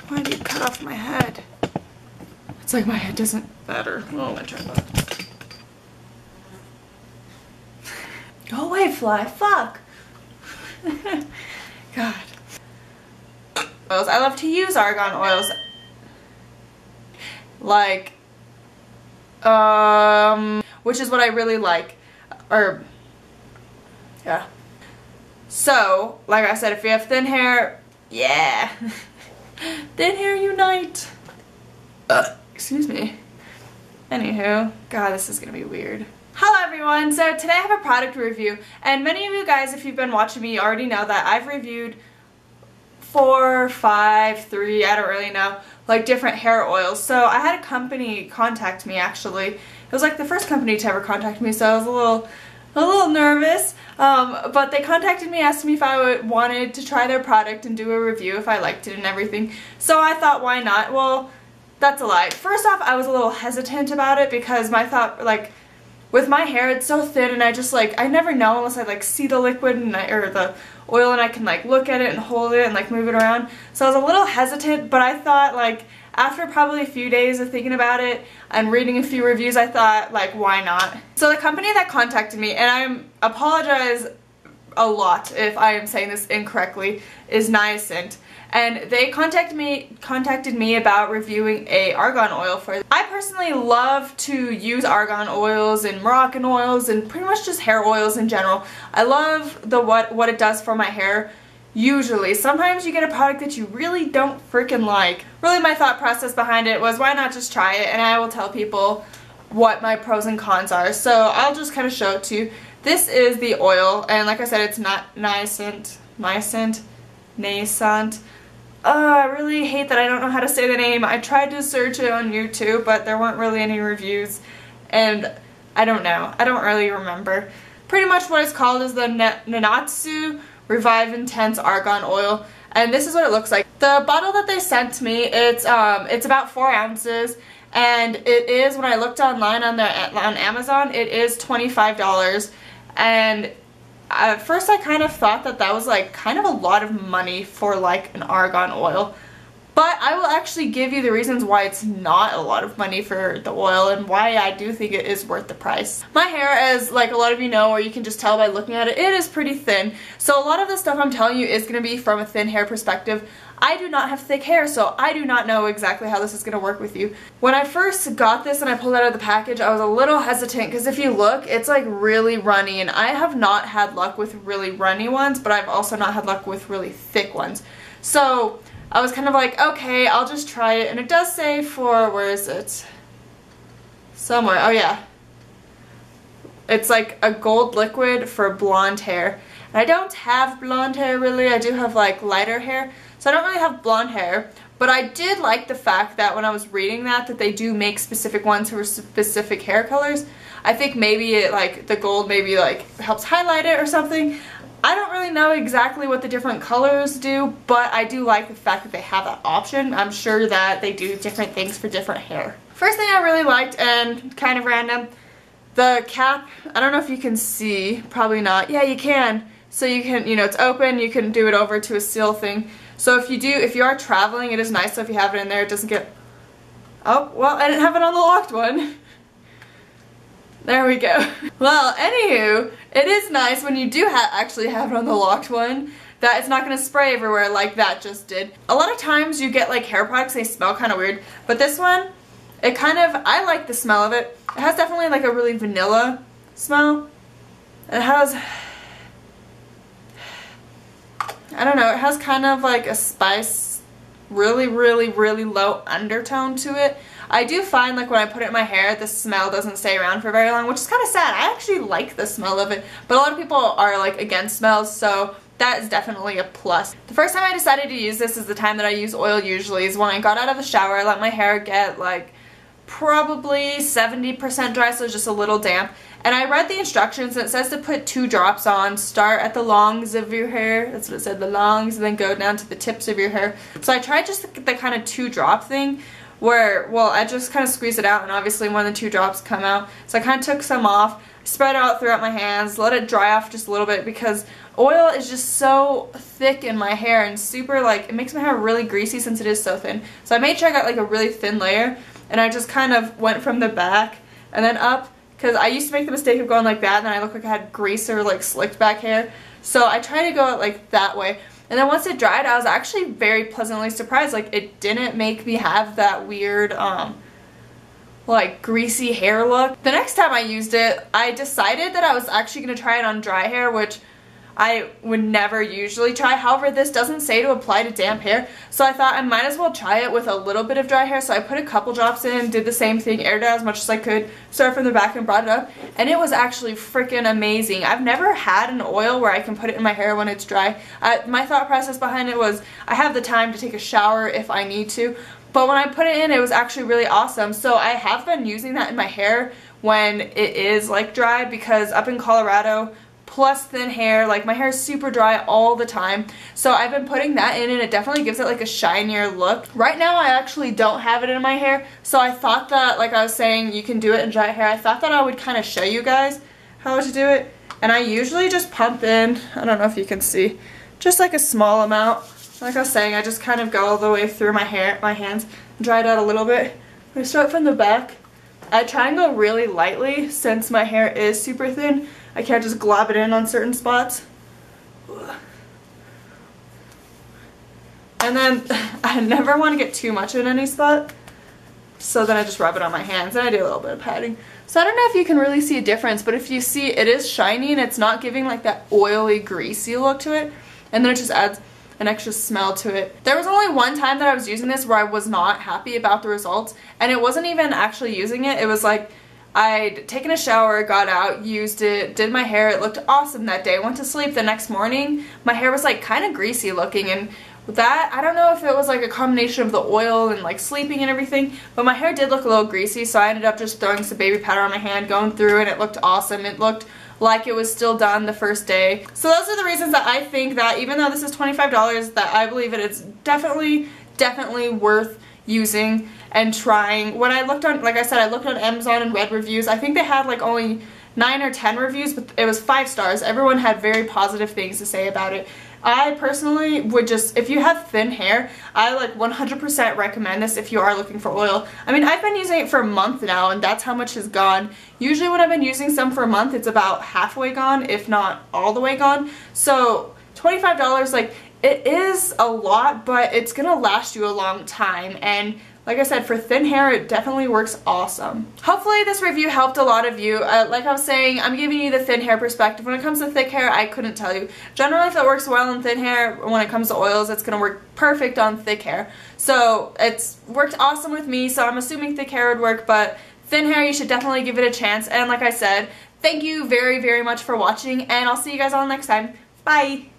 Why do you cut off my head? It's like my head doesn't matter. Oh, my tripod. Go away, fly. Fuck. God. Oils. I love to use argan oils. Like, which is what I really like. Yeah. So, like I said, if you have thin hair, yeah. Thin hair unite. Excuse me. Anywho, God, this is gonna be weird. Hello everyone, so today I have a product review, and many of you guys, if you've been watching me, already know that I've reviewed 4, 5, 3, I don't really know, like different hair oils. So I had a company contact me actually. It was like the first company to ever contact me, so I was a little nervous. But they contacted me, asked me if I wanted to try their product and do a review if I liked it and everything. So I thought, why not? Well, that's a lie. First off, I was a little hesitant about it because my thought, like, with my hair, it's so thin and I just like, I never know unless I like see the liquid and or the oil and I can like look at it and hold it and like move it around. So I was a little hesitant, but I thought like after probably a few days of thinking about it and reading a few reviews, I thought like, why not? So the company that contacted me, and I apologize a lot if I am saying this incorrectly, is Naissant. And they contacted me about reviewing a argan oil for them. I personally love to use argan oils and Moroccan oils and pretty much just hair oils in general. I love what it does for my hair. Usually. Sometimes you get a product that you really don't freaking like. Really my thought process behind it was, why not just try it, and I will tell people what my pros and cons are. So I'll just kind of show it to you. This is the oil, and like I said, it's not Naissant. I really hate that I don't know how to say the name. I tried to search it on YouTube, but there weren't really any reviews, and I don't know. I don't really remember. Pretty much what it's called is the Naissant Revive Intense Argan Oil, and this is what it looks like. The bottle that they sent me, it's about 4 ounces, and it is, when I looked online on Amazon, it is $25, and at first I kind of thought that was like kind of a lot of money for like an argan oil. But I will actually give you the reasons why it's not a lot of money for the oil and why I do think it is worth the price. My hair, as like a lot of you know, or you can just tell by looking at it, it is pretty thin. So a lot of the stuff I'm telling you is going to be from a thin hair perspective. I do not have thick hair, so I do not know exactly how this is going to work with you. When I first got this and I pulled it out of the package, I was a little hesitant because if you look, it's like really runny, and I have not had luck with really runny ones, but I've also not had luck with really thick ones. So I was kind of like, okay, I'll just try it, and it does say for, where is it? Somewhere, oh yeah. It's like a gold liquid for blonde hair. And I don't have blonde hair really, I do have like lighter hair, so I don't really have blonde hair. But I did like the fact that when I was reading that they do make specific ones for specific hair colors. I think maybe it, like, the gold maybe like helps highlight it or something. I don't really know exactly what the different colors do, but I do like the fact that they have that option. I'm sure that they do different things for different hair. First thing I really liked, and kind of random, the cap. I don't know if you can see, probably not. Yeah, you can. So you can, you know, it's open, you can do it over to a seal thing. So if you are traveling, it is nice, so if you have it in there, it doesn't get, oh, well, I didn't have it on the locked one. There we go. Well, anywho, it is nice when you do actually have it on the locked one that it's not going to spray everywhere like that just did. A lot of times you get like hair products, they smell kind of weird, but this one, it kind of, I like the smell of it. It has definitely like a really vanilla smell. It has, I don't know, it has kind of like a spice, really low undertone to it. I do find like when I put it in my hair, the smell doesn't stay around for very long, which is kind of sad. I actually like the smell of it, but a lot of people are like against smells, so that is definitely a plus. The first time I decided to use this is the time that I use oil usually, is when I got out of the shower. I let my hair get like probably 70% dry, so it's just a little damp. And I read the instructions and it says to put 2 drops on, start at the longs of your hair, that's what it said, the longs, and then go down to the tips of your hair. So I tried just the kind of 2 drop thing, where, well, I just kind of squeeze it out and obviously one of the 2 drops come out. So I kind of took some off, spread it out throughout my hands, let it dry off just a little bit because oil is just so thick in my hair and super, like, it makes my hair really greasy since it is so thin. So I made sure I got like a really thin layer, and I just kind of went from the back and then up, because I used to make the mistake of going like that and then I looked like I had grease or like slicked back hair. So I tried to go like that way. And then once it dried, I was actually very pleasantly surprised. Like, it didn't make me have that weird, like, greasy hair look. The next time I used it, I decided that I was actually going to try it on dry hair, which I would never usually try. However, this doesn't say to apply to damp hair, so I thought I might as well try it with a little bit of dry hair. So I put a couple drops in, did the same thing, aired it out as much as I could, started from the back and brought it up, and it was actually freaking amazing. I've never had an oil where I can put it in my hair when it's dry. My thought process behind it was I have the time to take a shower if I need to, but when I put it in, it was actually really awesome. So I have been using that in my hair when it is like dry, because up in Colorado, plus thin hair, like my hair is super dry all the time, so I've been putting that in and it definitely gives it like a shinier look. Right now I actually don't have it in my hair, so I thought that, like I was saying, you can do it in dry hair. I thought that I would kind of show you guys how to do it, and I usually just pump in, I don't know if you can see, just like a small amount. Like I was saying, I just kind of go all the way through my hands, dry it out a little bit. I start from the back. I try and go really lightly since my hair is super thin. I can't just glob it in on certain spots. And then I never want to get too much in any spot, so then I just rub it on my hands and I do a little bit of patting. So I don't know if you can really see a difference, but if you see, it is shiny and it's not giving like that oily, greasy look to it, and then it just adds an extra smell to it. There was only one time that I was using this where I was not happy about the results, and it wasn't even actually using it. It was like I'd taken a shower, got out, used it, did my hair, it looked awesome that day, went to sleep. The next morning my hair was like kind of greasy looking, and with that, I don't know if it was like a combination of the oil and like sleeping and everything, but my hair did look a little greasy, so I ended up just throwing some baby powder on my hand, going through, and it looked awesome. It looked like it was still done the first day. So those are the reasons that I think that even though this is $25, that I believe it is definitely worth using and trying. When I looked on, like I said, I looked on Amazon and read reviews. I think they had like only 9 or 10 reviews, but it was 5 stars. Everyone had very positive things to say about it. I personally would just, if you have thin hair, I like 100% recommend this if you are looking for oil. I mean, I've been using it for a month now, and that's how much is gone. Usually when I've been using some for a month, it's about halfway gone, if not all the way gone. So $25, like, it is a lot, but it's gonna last you a long time, and like I said, for thin hair, it definitely works awesome. Hopefully this review helped a lot of you. Like I was saying, I'm giving you the thin hair perspective. When it comes to thick hair, I couldn't tell you. Generally, if it works well in thin hair, when it comes to oils, it's going to work perfect on thick hair. So it's worked awesome with me, so I'm assuming thick hair would work, but thin hair, you should definitely give it a chance. And like I said, thank you very, very much for watching, and I'll see you guys all next time. Bye!